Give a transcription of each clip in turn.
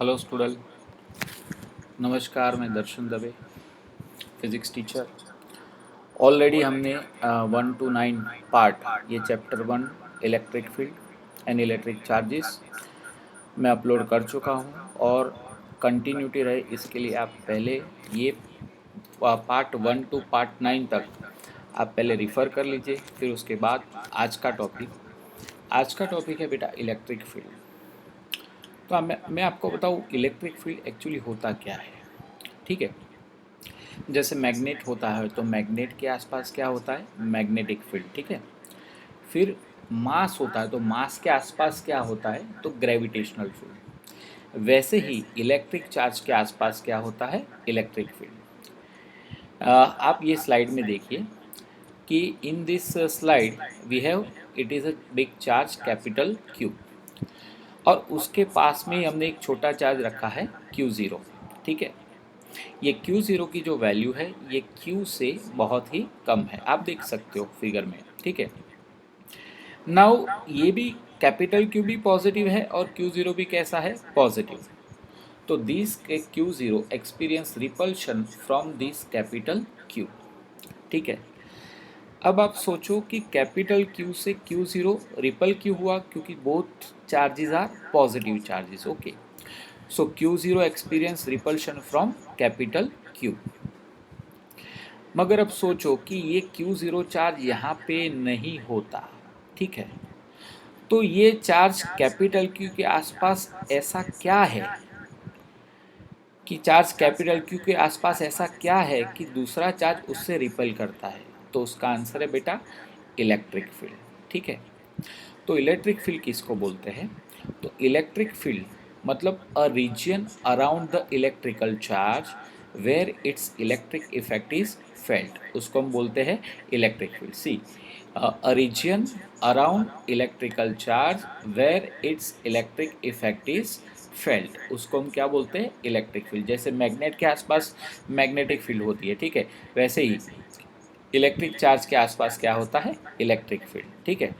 Hello student, नमस्कार। मैं दर्शन Dave, physics teacher. Already हमने 1 to 9 पार्ट, ये chapter 1 electric field and electric charges मैं अपलोड कर चुका हूँ। और कंटिन्यूटी रहे इसके लिए आप पहले ये पार्ट 1 to पार्ट 9 तक आप पहले रिफ़र कर लीजिए। फिर उसके बाद आज का टॉपिक है बेटा इलेक्ट्रिक फील्ड। तो मैं आपको बताऊँ इलेक्ट्रिक फील्ड एक्चुअली होता क्या है। ठीक है, जैसे मैग्नेट होता है तो मैग्नेट के आसपास क्या होता है, मैग्नेटिक फील्ड। ठीक है, फिर मास होता है तो मास के आसपास क्या होता है, तो ग्रेविटेशनल फील्ड। वैसे ही इलेक्ट्रिक चार्ज के आसपास क्या होता है, इलेक्ट्रिक फील्ड। आप ये स्लाइड में देखिए कि in this slide we have, it is a big charge capital Q, और उसके पास में ही हमने एक छोटा चार्ज रखा है Q0। ठीक है, ये Q0 की जो वैल्यू है ये Q से बहुत ही कम है, आप देख सकते हो फिगर में। ठीक है, नाउ ये भी कैपिटल Q भी पॉजिटिव है और Q0 भी कैसा है, पॉजिटिव। तो this Q0 experience repulsion from this capital Q। ठीक है, अब आप सोचो कि कैपिटल Q से Q0 रिपल क्यों हुआ, क्योंकि both charges are positive charges. Okay, so Q0 experience repulsion from capital Q। मगर अब सोचो कि ये Q0 चार्ज यहाँ पे नहीं होता। ठीक है, तो ये चार्ज कैपिटल Q के आसपास ऐसा क्या है कि चार्ज कैपिटल Q के आसपास ऐसा क्या है कि दूसरा चार्ज उससे रिपेल करता है। तो उसका आंसर है बेटा इलेक्ट्रिक फील्ड। ठीक है, तो इलेक्ट्रिक फील्ड किसको बोलते हैं, तो इलेक्ट्रिक फील्ड मतलब a region around the electrical charge where it's electric effect is felt, उसको हम बोलते हैं electric field. See, a region around electrical charge where it's electric effect is felt, उसको हम क्या बोलते हैं, इलेक्ट्रिक फील्ड। जैसे मैग्नेट के आसपास मैग्नेटिक फील्ड होती है, ठीक है, वैसे ही इलेक्ट्रिक चार्ज के आसपास क्या होता है, इलेक्ट्रिक फील्ड। ठीक है,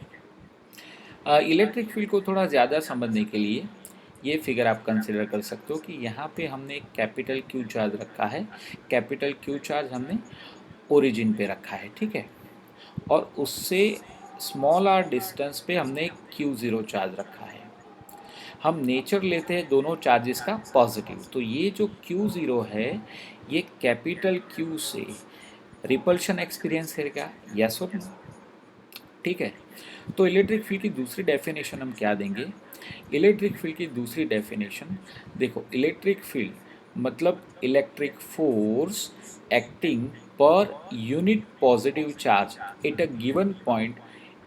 इलेक्ट्रिक फील्ड को थोड़ा ज़्यादा समझने के लिए ये फिगर आप कंसिडर कर सकते हो कि यहाँ पे हमने एक कैपिटल क्यू चार्ज रखा है। कैपिटल क्यू चार्ज हमने ओरिजिन पे रखा है। ठीक है, और उससे स्मॉल आर डिस्टेंस पे हमने एक Q0 चार्ज रखा है। हम नेचर लेते हैं दोनों चार्जेस का पॉजिटिव, तो ये जो Q0 है ये कैपिटल Q से रिपल्शन एक्सपीरियंस करेगा, यस और नो। ठीक है, तो इलेक्ट्रिक फील्ड की दूसरी डेफिनेशन हम क्या देंगे, इलेक्ट्रिक फील्ड की दूसरी डेफिनेशन देखो, इलेक्ट्रिक फील्ड मतलब electric force acting per unit positive charge at a given point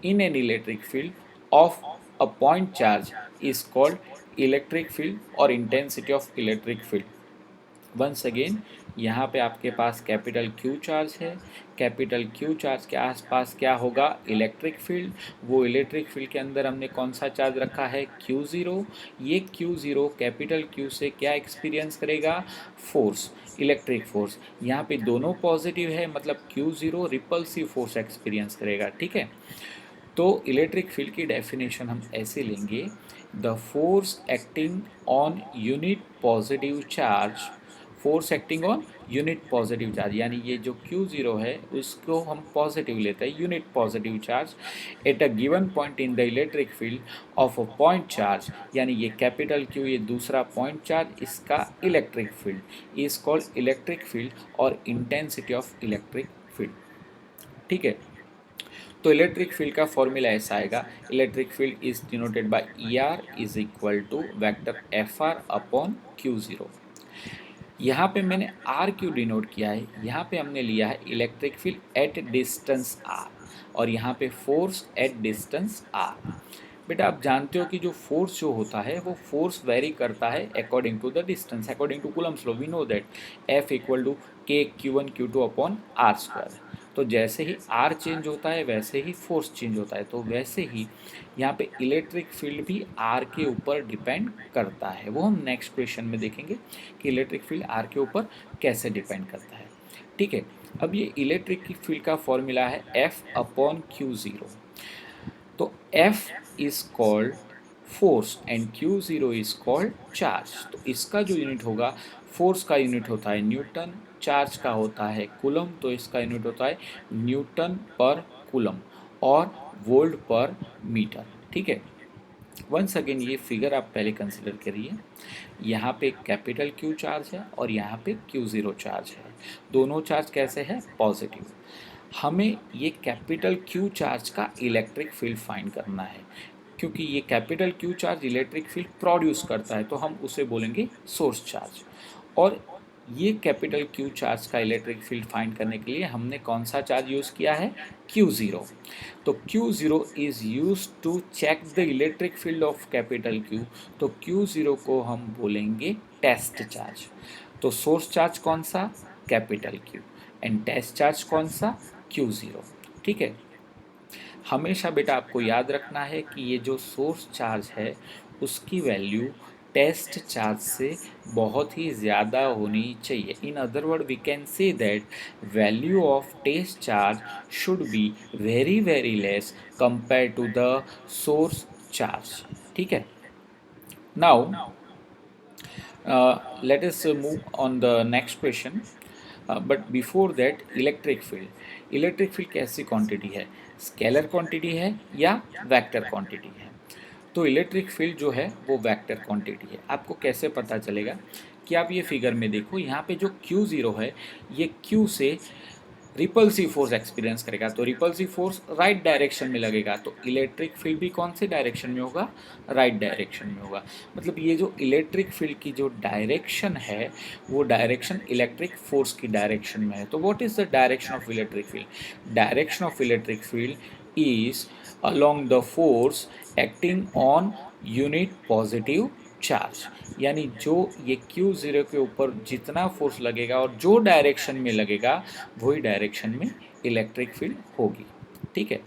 in an electric field of a point charge is called electric field और intensity of electric field. Once again, यहाँ पे आपके पास capital Q charge है, capital Q charge के आसपास क्या होगा, इलेक्ट्रिक फील्ड। वो इलेक्ट्रिक फील्ड के अंदर हमने कौन सा चार्ज रखा है, Q0। ये Q0 कैपिटल Q से क्या एक्सपीरियंस करेगा, फोर्स, इलेक्ट्रिक फोर्स। यहाँ पे दोनों पॉजिटिव है, मतलब Q0 रिपल्सिव फोर्स एक्सपीरियंस करेगा। ठीक है, तो इलेक्ट्रिक फील्ड की डेफिनेशन हम ऐसे लेंगे, the force acting on unit positive charge, force acting on unit positive charge, यानी ये जो Q0 है उसको हम पॉजिटिव लेते हैं, unit positive charge at a given point in the electric field of a point charge, यानी ये कैपिटल Q ये दूसरा पॉइंट चार्ज, इसका electric field is called electric field और इंटेंसिटी ऑफ इलेक्ट्रिक फील्ड। ठीक है, तो इलेक्ट्रिक फील्ड का फॉर्मूला ऐसा आएगा, electric field is denoted by ER is equal to vector FR upon Q0। यहाँ पे मैंने आर क्यू डिनोट किया है, यहाँ पे हमने लिया है electric field at distance R, और यहाँ पे फोर्स एट डिस्टेंस आर। बेटा आप जानते हो कि जो फोर्स जो होता है वो फोर्स वेरी करता है according to the distance, according to Coulomb's law we know that F equal to K Q1 Q2 upon R square. तो जैसे ही आर चेंज होता है वैसे ही फोर्स चेंज होता है, तो वैसे ही यहाँ पे इलेक्ट्रिक फील्ड भी आर के ऊपर डिपेंड करता है। वो हम नेक्स्ट क्वेश्चन में देखेंगे कि इलेक्ट्रिक फील्ड आर के ऊपर कैसे डिपेंड करता है। ठीक है, अब ये इलेक्ट्रिक फील्ड का फॉर्मूला है F अपॉन Q0। तो F is called force and Q0 is called charge. तो इसका जो यूनिट होगा, फोर्स का यूनिट होता है न्यूटन, चार्ज का होता है कूलम, तो इसका यूनिट होता है न्यूटन पर कूलम और वोल्ट पर मीटर। ठीक है, वंस अगेन ये फिगर आप पहले कंसिडर करिए। यहाँ पे कैपिटल Q चार्ज है और यहाँ पे Q0 चार्ज है। दोनों चार्ज कैसे है? पॉजिटिव। हमें ये कैपिटल Q चार्ज का इलेक्ट्रिक फील्ड फाइंड करना है, क्योंकि ये capital Q charge electric field produce करता है, तो हम उसे बोलेंगे सोर्स चार्ज। और ये कैपिटल Q चार्ज का इलेक्ट्रिक फील्ड फाइंड करने के लिए हमने कौन सा चार्ज यूज़ किया है? Q0। तो Q0 is use to check the electric field of capital Q। तो Q0 को हम बोलेंगे टेस्ट चार्ज। तो सोर्स चार्ज कौन सा? Capital Q। And test charge कौन सा? Q0। ठीक है, हमेशा बेटा आपको याद रखना है कि ये जो सोर्स चार्ज है उसकी वैल्यू टेस्ट चार्ज से बहुत ही ज़्यादा होनी चाहिए। In other word we can say that value of test charge should be very very less compare to the source charge. ठीक है, now let us move on the next question. But before that, electric field कैसी quantity है? Scalar quantity है या vector quantity है? तो electric field जो है वो वेक्टर क्वांटिटी है। आपको कैसे पता चलेगा? कि आप ये फिगर में देखो, यहाँ पे जो Q0 है ये Q से रिपल्सिव फोर्स एक्सपीरियंस करेगा, तो रिपल्सिव फोर्स राइट डायरेक्शन में लगेगा, तो इलेक्ट्रिक फील्ड भी कौन से डायरेक्शन में होगा? राइट डायरेक्शन में होगा। मतलब ये जो इलेक्ट्रिक फील्ड की जो डायरेक्शन है वो डायरेक्शन इलेक्ट्रिक फोर्स की डायरेक्शन में है। तो what is the direction of electric field? Direction of electric field is along the force acting on unit positive charge. यानी जो ये Q0 के ऊपर जितना फोर्स लगेगा और जो डायरेक्शन में लगेगा वही डायरेक्शन में इलेक्ट्रिक फील्ड होगी। ठीक है,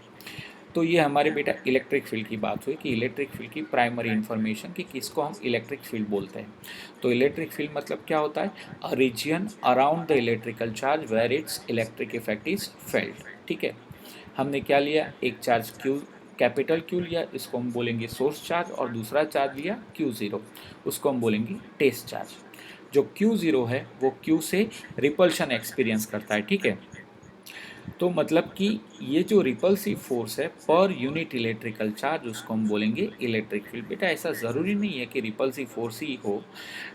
तो ये हमारे बेटा इलेक्ट्रिक फील्ड की बात हुई कि इलेक्ट्रिक फील्ड की प्राइमरी इन्फॉर्मेशन कि किसको हम इलेक्ट्रिक फील्ड बोलते हैं। तो इलेक्ट्रिक फील्ड मतलब क्या होता है? A region around the electrical charge where it's electric effect is felt. ठीक है, हमने क्या लिया? एक चार्ज Q, कैपिटल Q लिया, इसको हम बोलेंगे सोर्स चार्ज, और दूसरा चार्ज लिया Q0, उसको हम बोलेंगे टेस्ट चार्ज। जो Q0 है वो Q से रिपल्शन एक्सपीरियंस करता है। ठीक है, तो मतलब कि ये जो रिपल्सिव फोर्स है पर यूनिट इलेक्ट्रिकल चार्ज उसको हम बोलेंगे इलेक्ट्रिक फील्ड। बेटा ऐसा ज़रूरी नहीं है कि रिपल्सिव फोर्स ही हो।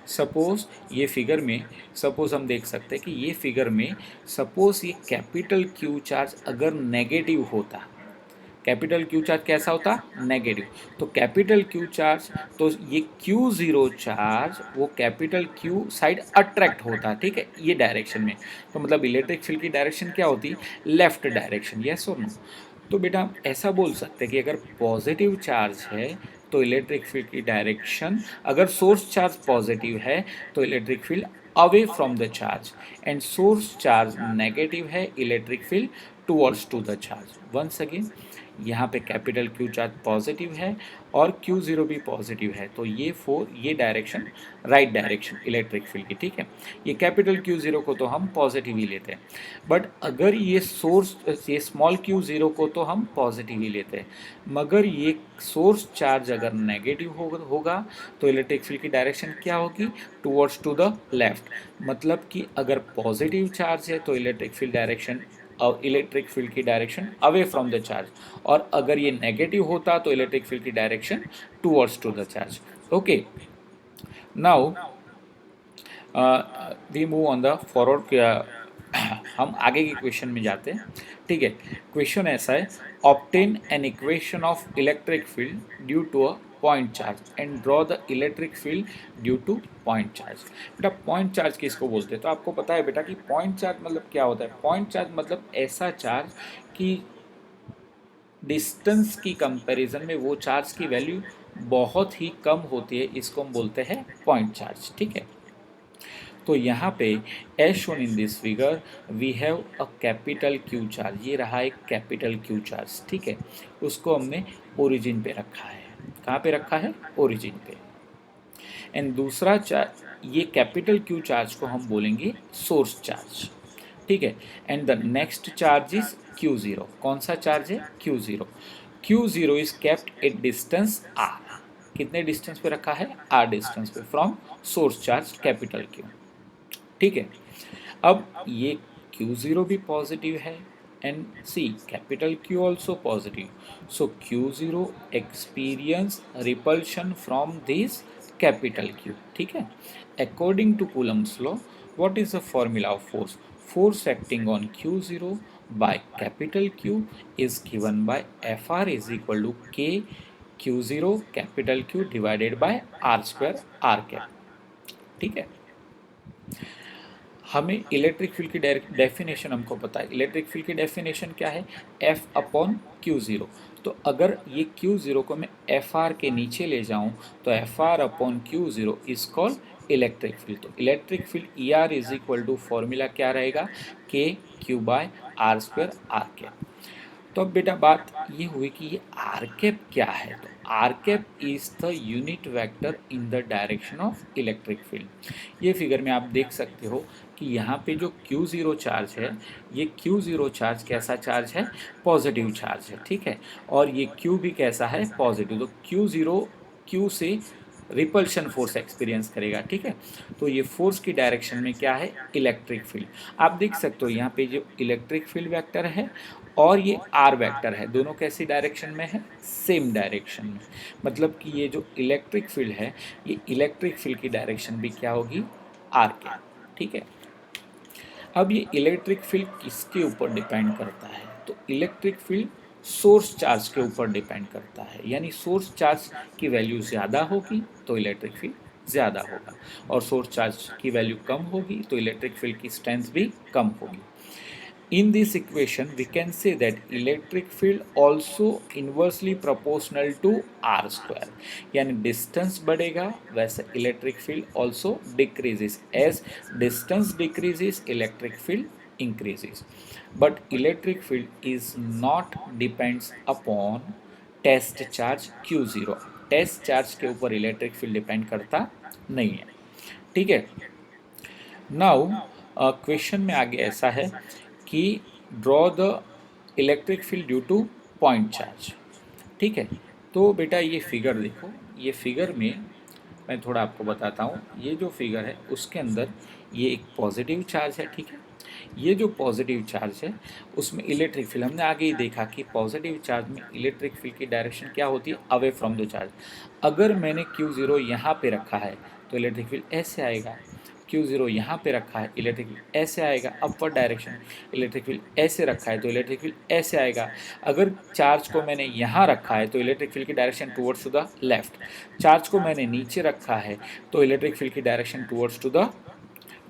सपोज़ ये फिगर में, सपोज़ हम देख सकते हैं कि ये फिगर में सपोज़ ये कैपिटल Q चार्ज अगर नेगेटिव होता, कैपिटल Q चार्ज कैसा होता? नेगेटिव। तो कैपिटल Q चार्ज, तो ये Q0 चार्ज वो कैपिटल Q साइड अट्रैक्ट होता, ठीक है, ये डायरेक्शन में। तो मतलब इलेक्ट्रिक फील्ड की डायरेक्शन क्या होती? Left direction. यस और नो? तो बेटा ऐसा बोल सकते हैं कि अगर पॉजिटिव चार्ज है तो इलेक्ट्रिक फील्ड की डायरेक्शन, अगर सोर्स चार्ज पॉजिटिव है तो electric field away from the charge, and source charge negative है, electric field towards to the charge. Once again यहाँ पे कैपिटल Q चार्ज पॉजिटिव है और Q0 भी पॉजिटिव है, तो ये direction right direction electric field की। ठीक है, ये कैपिटल Q0 को तो हम पॉजिटिव ही लेते हैं, बट अगर ये स्मॉल Q0 को तो हम पॉजिटिव ही लेते हैं, मगर ये सोर्स चार्ज अगर नेगेटिव होगा तो इलेक्ट्रिक फील्ड की डायरेक्शन क्या होगी? Towards to the left. मतलब कि अगर पॉजिटिव चार्ज है तो इलेक्ट्रिक फील्ड डायरेक्शन और इलेक्ट्रिक फील्ड की direction away from the charge, और अगर ये नेगेटिव होता तो इलेक्ट्रिक फील्ड की direction towards to the charge. Okay, now we move on the forward. हम आगे के क्वेश्चन में जाते हैं। ठीक है, क्वेश्चन ऐसा है, obtain an equation of electric field due to a point charge and draw the electric field due to point charge. बेटा पॉइंट चार्ज किसको बोलते हैं? तो आपको पता है बेटा कि पॉइंट चार्ज मतलब क्या होता है? पॉइंट चार्ज मतलब ऐसा चार्ज कि डिस्टेंस की कंपैरिजन में वो चार्ज की वैल्यू बहुत ही कम होती है, इसको हम बोलते हैं पॉइंट चार्ज। ठीक है, तो यहाँ पे as shown in this figure we have a capital Q charge, ये रहा एक कैपिटल Q चार्ज। ठीक है, उसको हमने ओरिजिन पे रखा है। कहाँ पे रखा है? ओरिजिन पे। एंड दूसरा चार्ज, ये कैपिटल Q चार्ज को हम बोलेंगे सोर्स चार्ज। ठीक है, and the next charge is Q0। कौन सा चार्ज है? Q0। Q0 is kept at distance R। कितने डिस्टेंस पे रखा है, r डिस्टेंस पे from source charge capital Q, ठीक है। अब ये Q0 भी पॉजिटिव है and see capital Q also positive, so Q0 experience repulsion from this capital Q, ठीक है। According to Coulomb's law, what is the formula of force? Force acting on Q0 by capital Q is given by Fr is equal to K Q0 capital Q divided by R square R cap, ठीक है। हमें electric field की definition हमको पता है, electric field की definition क्या है, F अपॉन Q0। तो अगर ये Q0 को मैं Fr के नीचे ले जाऊं तो Fr upon Q0 is called electric field. तो electric field ER is equal to formula क्या रहेगा, K Q by R square R cap. तो अब बेटा बात ये हुई कि ये आर कैप क्या है, तो R cap is the unit vector in the direction of electric field. ये फिगर में आप देख सकते हो कि यहाँ पे जो Q0 चार्ज है, ये Q0 चार्ज कैसा चार्ज है, पॉजिटिव चार्ज है, ठीक है। और ये Q भी कैसा है, पॉजिटिव। तो Q0 Q से रिपल्शन फोर्स एक्सपीरियंस करेगा, ठीक है। तो ये फोर्स की डायरेक्शन में क्या है, इलेक्ट्रिक फील्ड। आप देख सकते हो यहाँ पे जो इलेक्ट्रिक फील्ड वेक्टर है और ये आर वेक्टर है, दोनों कैसी डायरेक्शन में है, सेम डायरेक्शन में। मतलब कि ये जो इलेक्ट्रिक फील्ड है, ये इलेक्ट्रिक फील्ड की डायरेक्शन भी क्या होगी, आर के, ठीक है। अब ये इलेक्ट्रिक फील्ड किसके ऊपर डिपेंड करता है, तो इलेक्ट्रिक फील्ड सोर्स चार्ज के ऊपर डिपेंड करता है। यानी सोर्स चार्ज की वैल्यू ज़्यादा होगी तो इलेक्ट्रिक फील्ड ज़्यादा होगा, और सोर्स चार्ज की वैल्यू कम होगी तो इलेक्ट्रिक फील्ड की स्ट्रेंथ भी कम होगी। In this equation, we can say that electric field also inversely proportional to r square. यानी distance बढ़ेगा वैसे electric field also decreases. As distance decreases, electric field increases. But electric field is not depends upon test charge Q0. Test charge के ऊपर electric field depend करता नहीं है, ठीक है। नाउ क्वेश्चन में आगे ऐसा है कि draw the electric field due to point charge, ठीक है। तो बेटा ये फिगर देखो, ये फिगर में मैं थोड़ा आपको बताता हूँ। ये जो फिगर है उसके अंदर ये एक पॉजिटिव चार्ज है, ठीक है। ये जो पॉजिटिव चार्ज है उसमें इलेक्ट्रिक फील्ड, हमने आगे ही देखा कि पॉजिटिव चार्ज में इलेक्ट्रिक फील्ड की डायरेक्शन क्या होती है, अवे फ्रॉम द चार्ज। अगर मैंने Q0 यहाँ पे रखा है तो इलेक्ट्रिक फील्ड ऐसे आएगा, Q0 यहाँ पे रखा है इलेक्ट्रिक फील्ड ऐसे आएगा अपवर्ड डायरेक्शन, इलेक्ट्रिक फील्ड ऐसे रखा है तो इलेक्ट्रिक फील्ड ऐसे आएगा। अगर चार्ज को मैंने यहाँ रखा है तो इलेक्ट्रिक फील्ड की direction towards to the left, charge को मैंने नीचे रखा है तो इलेक्ट्रिक फील्ड की direction towards to the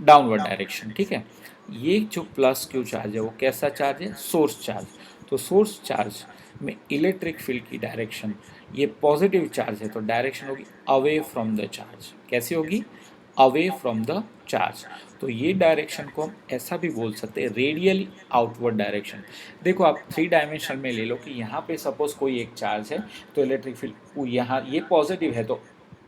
downward direction, ठीक है। ये जो प्लस Q चार्ज है वो कैसा चार्ज है, सोर्स चार्ज। तो सोर्स चार्ज में इलेक्ट्रिक फील्ड की डायरेक्शन ये पॉजिटिव चार्ज है तो डायरेक्शन होगी अवे फ्रॉम द चार्ज। कैसी होगी, अवे फ्रॉम द चार्ज। तो ये डायरेक्शन को हम ऐसा भी बोल सकते हैं, रेडियली आउटवर्ड डायरेक्शन। देखो आप 3 डायमेंशन में ले लो कि यहाँ पे सपोज कोई एक चार्ज है तो इलेक्ट्रिक फील्ड यहाँ ये पॉजिटिव है तो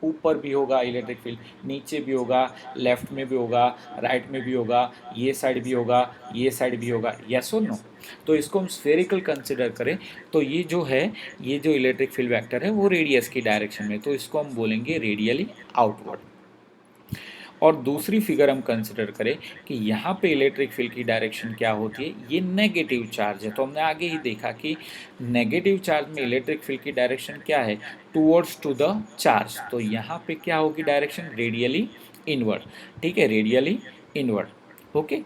ऊपर भी होगा इलेक्ट्रिक फील्ड, नीचे भी होगा, लेफ्ट में भी होगा, राइट में भी होगा, ये साइड भी होगा, ये साइड भी होगा, यस और नो। तो इसको हम स्फेरिकल कंसिडर करें तो ये जो है, ये जो इलेक्ट्रिक फील्ड वेक्टर है वो रेडियस की डायरेक्शन में, तो इसको हम बोलेंगे रेडियली आउटवर्ड। और दूसरी फिगर हम कंसिडर करें कि यहाँ पे इलेक्ट्रिक फील्ड की डायरेक्शन क्या होती है, ये नेगेटिव चार्ज है। तो हमने आगे ही देखा कि नेगेटिव चार्ज में इलेक्ट्रिक फील्ड की डायरेक्शन क्या है, टुवर्ड्स टू द चार्ज। तो यहाँ पे क्या होगी डायरेक्शन, रेडियली इनवर्ड, ठीक है, रेडियली इनवर्ड, ओके।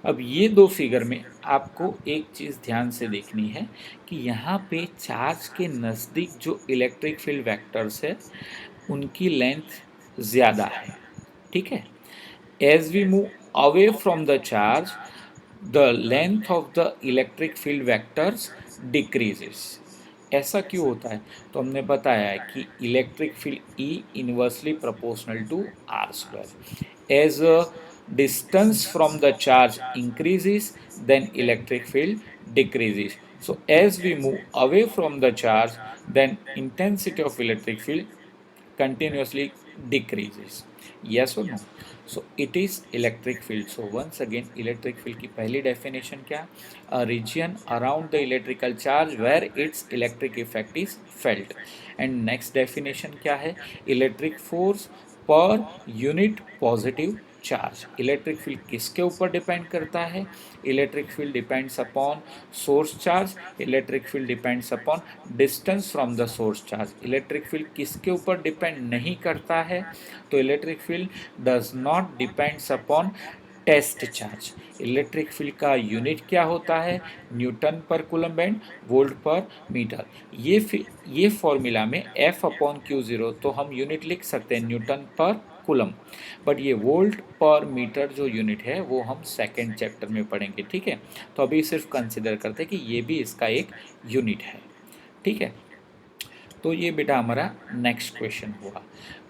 अब ये दो फिगर में आपको एक चीज़ ध्यान से देखनी है कि यहाँ पे चार्ज के नज़दीक जो इलेक्ट्रिक फील्ड वेक्टर्स है उनकी लेंथ ज़्यादा है, ठीक है। As we move away from the charge the length of the electric field vectors decreases. ऐसा क्यों होता है, तो हमने बताया है कि electric field E inversely proportional to R square. As distance from the charge increases then electric field decreases. So as we move away from the charge then intensity of electric field continuously decreases. Yes और no? So it is electric field. So once again electric field की पहली definition क्या? A region around the electrical charge where it's electric effect is felt. And next definition क्या है? Electric force per unit positive charge. Electric field किसके ऊपर depend करता है? Electric field depends upon source charge. Electric field depends upon distance from the source charge. Electric field किसके ऊपर depend नहीं करता है? तो electric field does not depends upon test charge. Electric field का यूनिट क्या होता है? Newton per coulomb and volt per metre. ये फॉर्मूला में F अपॉन क्यू ज़ीरो तो हम यूनिट लिख सकते हैं न्यूटन पर कूलम्ब. बट ये वोल्ट पर मीटर जो यूनिट है वो हम सेकेंड चैप्टर में पढ़ेंगे. ठीक है, तो अभी सिर्फ कंसिडर करते हैं कि ये भी इसका एक यूनिट है. ठीक है, तो ये बेटा हमारा नेक्स्ट क्वेश्चन हुआ.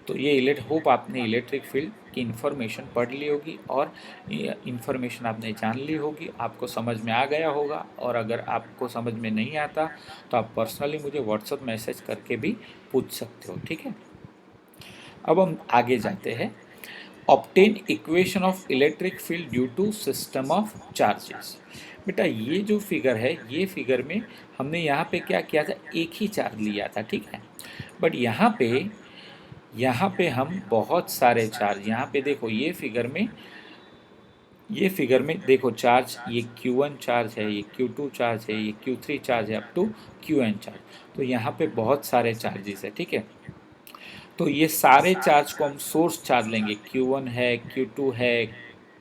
तो ये होप आपने इलेक्ट्रिक फील्ड की इन्फॉर्मेशन पढ़ ली होगी और इन्फॉर्मेशन आपने जान ली होगी, आपको समझ में आ गया होगा. और अगर आपको समझ में नहीं आता तो आप पर्सनली मुझे व्हाट्सएप मैसेज करके भी पूछ सकते हो. ठीक है, अब हम आगे जाते हैं. Obtain equation of electric field due to system of charges. बेटा ये जो फिगर है, ये फिगर में हमने यहाँ पे क्या किया था? एक ही चार्ज लिया था. ठीक है, बट यहाँ पे हम बहुत सारे चार्ज, यहाँ पे देखो ये फिगर में देखो चार्ज, ये Q1 चार्ज है, ये Q2 चार्ज है, ये Q3 चार्ज है, अप टू Qn चार्ज. तो यहाँ पे बहुत सारे चार्जेस है. ठीक है, तो ये सारे चार्ज को हम सोर्स चार्ज लेंगे. Q1 है, Q2 है,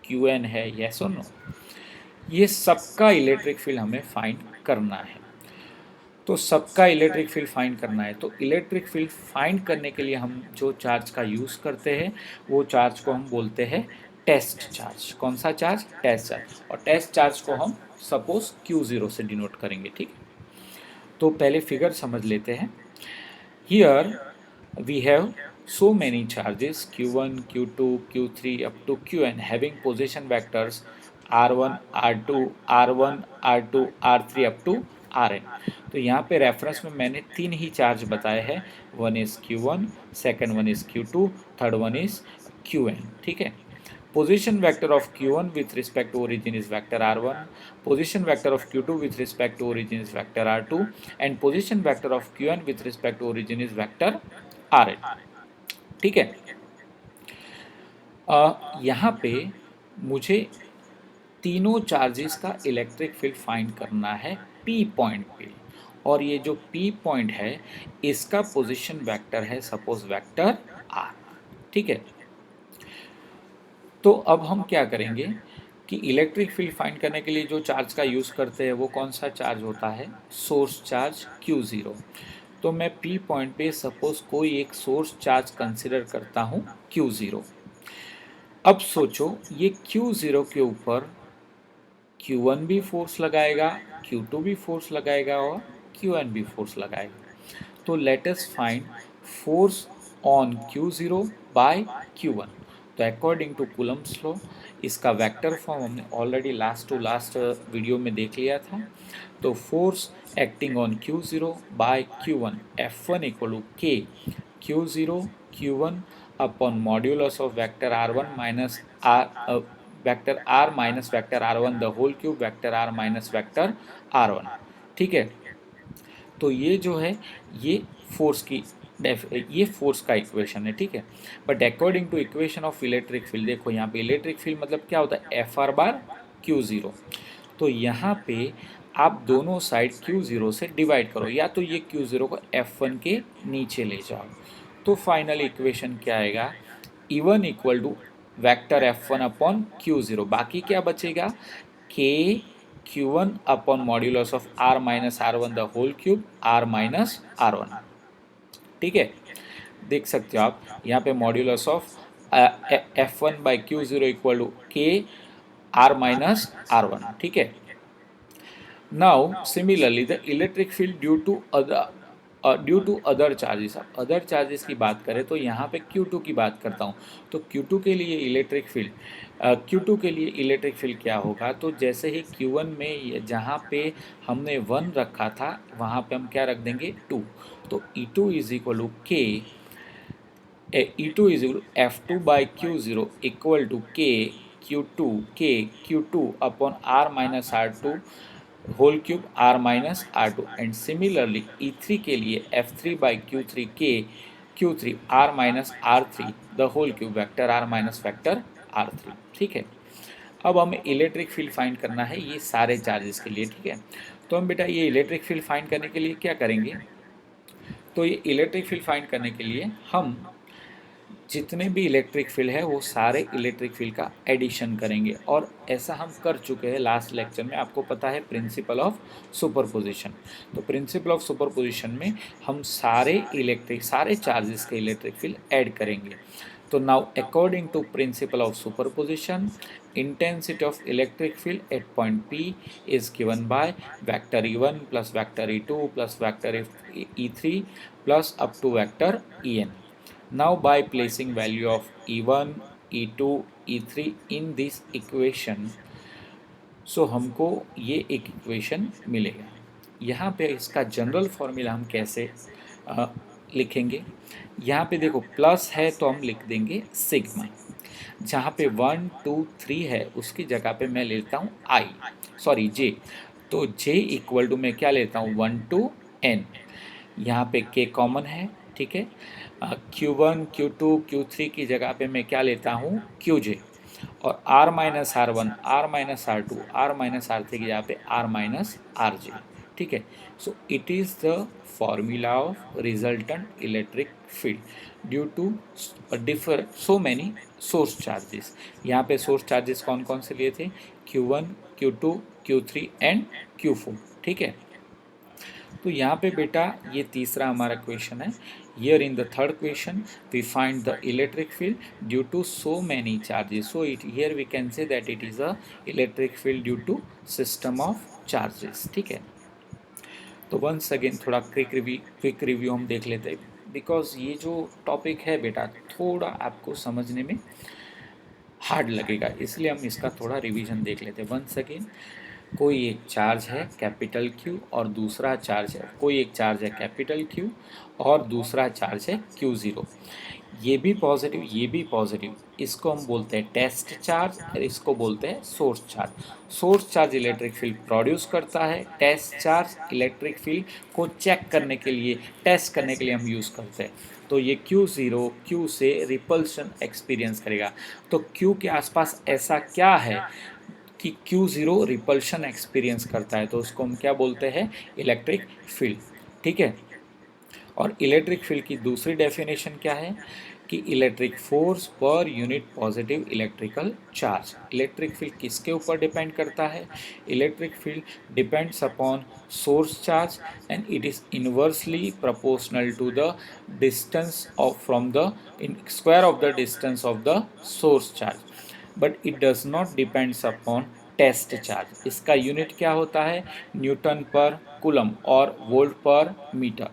Qn है. यस और नो? ये सबका इलेक्ट्रिक फील्ड हमें फाइंड करना है. तो सबका इलेक्ट्रिक फील्ड फाइंड करना है. तो इलेक्ट्रिक फील्ड फाइंड करने के लिए हम जो चार्ज का यूज़ करते हैं वो चार्ज को हम बोलते हैं टेस्ट चार्ज. कौन सा चार्ज? Test charge. और टेस्ट चार्ज को हम सपोज Q0 से डिनोट करेंगे. ठीक है, तो पहले फिगर समझ लेते हैं. Here we have so many charges Q1, Q2, Q3 up to Qn having position vectors R1, R2, R1, R2, R3 up to Rn. तो यहाँ पे रेफरेंस में मैंने तीन ही चार्ज बताए हैं. One is Q1, second one is Q2, third one is Qn. ठीक है, position vector of Q1 with respect to origin is vector R1, position vector of Q2 with respect to origin is vector R2, and position vector of Qn with respect to origin is vector Rn. ठीक है, यहाँ पे मुझे तीनों charges का electric field find करना है P point पे. और ये जो P पॉइंट है इसका पोजीशन वेक्टर है सपोज वेक्टर R. ठीक है, तो अब हम क्या करेंगे कि इलेक्ट्रिक फील्ड फाइंड करने के लिए जो चार्ज का यूज़ करते हैं वो कौन सा चार्ज होता है? Source charge Q0. तो मैं P पॉइंट पे सपोज कोई एक सोर्स चार्ज कंसिडर करता हूँ Q0. अब सोचो ये Q0 के ऊपर Q1 भी फोर्स लगाएगा, Q2 भी फोर्स लगाएगा और Qn भी फोर्स लगाएगा. तो let us find force on Q0 by Q1. तो अकॉर्डिंग टू कूलम्ब्स लॉ इसका वेक्टर फॉर्म हमने ऑलरेडी लास्ट वीडियो में देख लिया था. तो force acting on Q0 by Q1 F1 equal to K Q0 Q1 upon modulus of vector R1 minus vector R minus vector R1 the whole cube vector R minus vector R1. ठीक है, तो ये जो है ये force का equation है. ठीक है, but according to equation of electric field देखो यहाँ पे इलेक्ट्रिक फील्ड मतलब क्या होता है? FR बार Q0. तो यहाँ पे आप दोनों साइड Q0 से डिवाइड करो, या तो ये Q0 को F1 के नीचे ले जाओ. तो फाइनल इक्वेशन क्या आएगा? E1 equal to vector F1 upon Q0. बाकी क्या बचेगा? K Q1 upon modulus of R minus R1 the whole cube R minus R1. ठीक है, देख सकते हो आप यहाँ पे modulus of F1 by Q0 equal to K R minus R1. ठीक है, now similarly the electric field due to other charges. अब अदर चार्जेस की बात करें तो यहाँ पे Q2 की बात करता हूँ. तो Q2 के लिए इलेक्ट्रिक फील्ड क्या होगा? तो जैसे ही Q1 में जहाँ पे हमने 1 रखा था वहाँ पे हम क्या रख देंगे? 2. तो E2 is equal to K E2 is equal to F2 by Q0 equal to K Q2 upon R minus R2 whole cube R minus R2 and similarly E3 के लिए F3 by Q3 K Q3 R minus R3 the whole cube vector R minus vector R3। ठीक है, अब हमें electric field find करना है ये सारे चार्जेस के लिए। ठीक है, तो हम बेटा ये इलेक्ट्रिक फील्ड फाइंड करने के लिए क्या करेंगे, तो ये इलेक्ट्रिक फील्ड फाइंड करने के लिए हम जितने भी इलेक्ट्रिक फील्ड है वो सारे इलेक्ट्रिक फील्ड का एडिशन करेंगे, और ऐसा हम कर चुके हैं लास्ट लेक्चर में। आपको पता है प्रिंसिपल ऑफ सुपरपोजिशन, तो प्रिंसिपल ऑफ सुपरपोजिशन में हम सारे चार्जेस के इलेक्ट्रिक फील्ड ऐड करेंगे। तो now according to principle of superposition intensity of electric field at point P is given by vector E1 plus vector E2 plus vector E3 plus up to vector En. Now by placing value of E1, E2, E3 in this equation, so हमको ये एक equation मिलेगा। यहाँ पे इसका general formula हम कैसे लिखेंगे, यहाँ पे देखो प्लस है तो हम लिख देंगे सिग्मा, जहाँ पे 1 2 3 है उसकी जगह पे मैं लेता हूँ जे, तो जे इक्वल टू मैं क्या लेता हूँ 1 to n, यहाँ पे के कॉमन है। ठीक है, Q1 Q2 Q3 की जगह पे मैं क्या लेता हूँ QJ, और R minus R1 R minus R2 R minus R3 की जगह पे R माइनस RJ। ठीक है, so it is the formula of resultant electric field due to differ so many source charges. यहाँ पे सोर्स चार्जेस कौन कौन से लिए थे, Q1 Q2 Q3 and Q4। ठीक है, तो यहाँ पे बेटा ये तीसरा हमारा क्वेश्चन है। Here in the third question we find the electric field due to so many charges, so here we can say that it is a electric field due to system of charges। ठीक है, तो once again थोड़ा quick review हम देख लेते हैं, because ये जो टॉपिक है बेटा थोड़ा आपको समझने में हार्ड लगेगा, इसलिए हम इसका थोड़ा रिवीजन देख लेते हैं। वंस अगेन कोई एक चार्ज है कैपिटल Q और दूसरा चार्ज है, कोई एक चार्ज है कैपिटल Q और दूसरा चार्ज है Q0, ये भी पॉजिटिव ये भी पॉजिटिव, इसको हम बोलते हैं टेस्ट चार्ज और इसको बोलते हैं source charge. Source charge electric field produce करता है, टेस्ट चार्ज इलेक्ट्रिक फील्ड को चेक करने के लिए टेस्ट करने के लिए हम यूज़ करते हैं। तो ये Q0 Q से रिपल्शन एक्सपीरियंस करेगा, तो Q के आसपास ऐसा क्या है कि Q0 रिपल्शन एक्सपीरियंस करता है, तो उसको हम क्या बोलते हैं इलेक्ट्रिक फील्ड। ठीक है, और इलेक्ट्रिक फील्ड की दूसरी डेफिनेशन क्या है कि electric force per unit positive electrical charge. Electric field किसके ऊपर डिपेंड करता है, electric field depends upon source charge and it is inversely proportional to the distance of from the square of the distance of the source charge, but it does not depends upon test charge. इसका unit क्या होता है newton पर coulomb और volt per metre.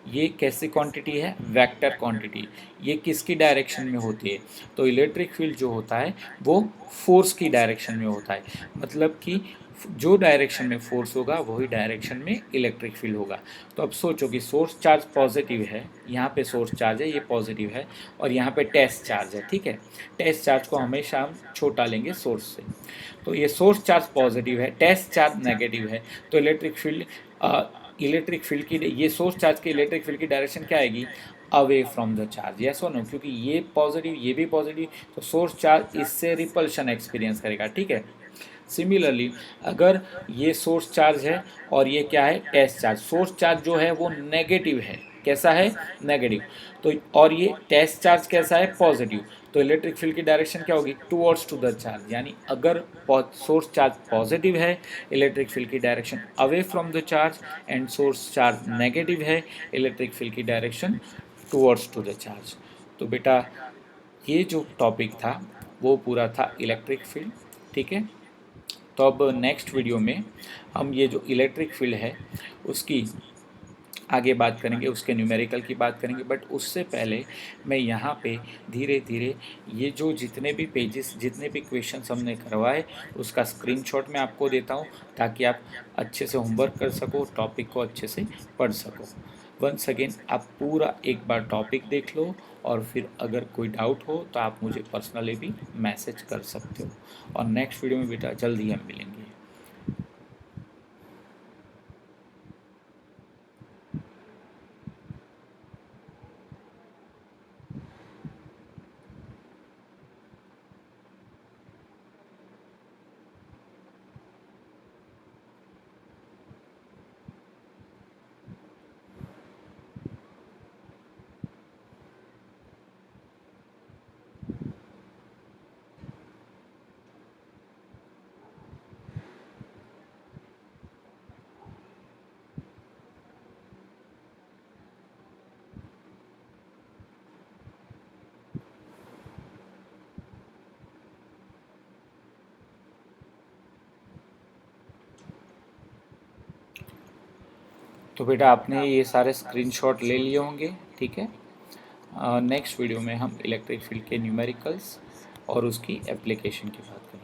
ये कैसी quantity है, vector quantity. ये किसकी डायरेक्शन में होती है, तो इलेक्ट्रिक फील्ड जो होता है वो फोर्स की डायरेक्शन में होता है, मतलब कि जो डायरेक्शन में फोर्स होगा वही डायरेक्शन में इलेक्ट्रिक फील्ड होगा। तो अब सोचो कि सोर्स चार्ज पॉजिटिव है, यहाँ पे सोर्स चार्ज है ये पॉजिटिव है, और यहाँ पे टेस्ट चार्ज है। ठीक है, टेस्ट चार्ज को हमेशा हम छोटा लेंगे सोर्स से, तो ये सोर्स चार्ज पॉजिटिव है, टेस्ट चार्ज नेगेटिव है, तो इलेक्ट्रिक फील्ड की ये सोर्स चार्ज की इलेक्ट्रिक फील्ड की डायरेक्शन क्या आएगी, away from the charge. Yes और नो, क्योंकि ये पॉजिटिव ये भी पॉजिटिव, तो सोर्स चार्ज इससे रिपल्शन एक्सपीरियंस करेगा। ठीक है, सिमिलरली अगर ये सोर्स चार्ज है और ये क्या है टेस्ट चार्ज, सोर्स चार्ज जो है वो नेगेटिव है, कैसा है नेगेटिव, तो और ये टेस्ट चार्ज कैसा है पॉजिटिव, तो इलेक्ट्रिक फील्ड की डायरेक्शन क्या होगी टूवर्ड्स टू द चार्ज, यानी अगर सोर्स चार्ज पॉजिटिव है इलेक्ट्रिक फील्ड की direction away from the charge, and source charge negative है इलेक्ट्रिक फील्ड की direction towards to the charge. तो बेटा ये जो टॉपिक था वो पूरा था इलेक्ट्रिक फील्ड। ठीक है, तो अब नेक्स्ट वीडियो में हम ये जो इलेक्ट्रिक फील्ड है उसकी आगे बात करेंगे, उसके न्यूमेरिकल की बात करेंगे, बट उससे पहले मैं यहाँ पे धीरे धीरे ये जो जितने भी पेजेस जितने भी क्वेश्चंस हमने करवाए उसका स्क्रीनशॉट मैं आपको देता हूँ, ताकि आप अच्छे से होमवर्क कर सको, टॉपिक को अच्छे से पढ़ सको। वंस अगेन आप पूरा एक बार टॉपिक देख लो, और फिर अगर कोई डाउट हो तो आप मुझे पर्सनली भी मैसेज कर सकते हो। और नेक्स्ट वीडियो में बेटा जल्द ही हम मिलेंगे। तो बेटा आपने ये सारे स्क्रीनशॉट ले लिए होंगे, ठीक है। नेक्स्ट वीडियो में हम इलेक्ट्रिक फील्ड के न्यूमेरिकल्स और उसकी एप्लीकेशन की बात करेंगे।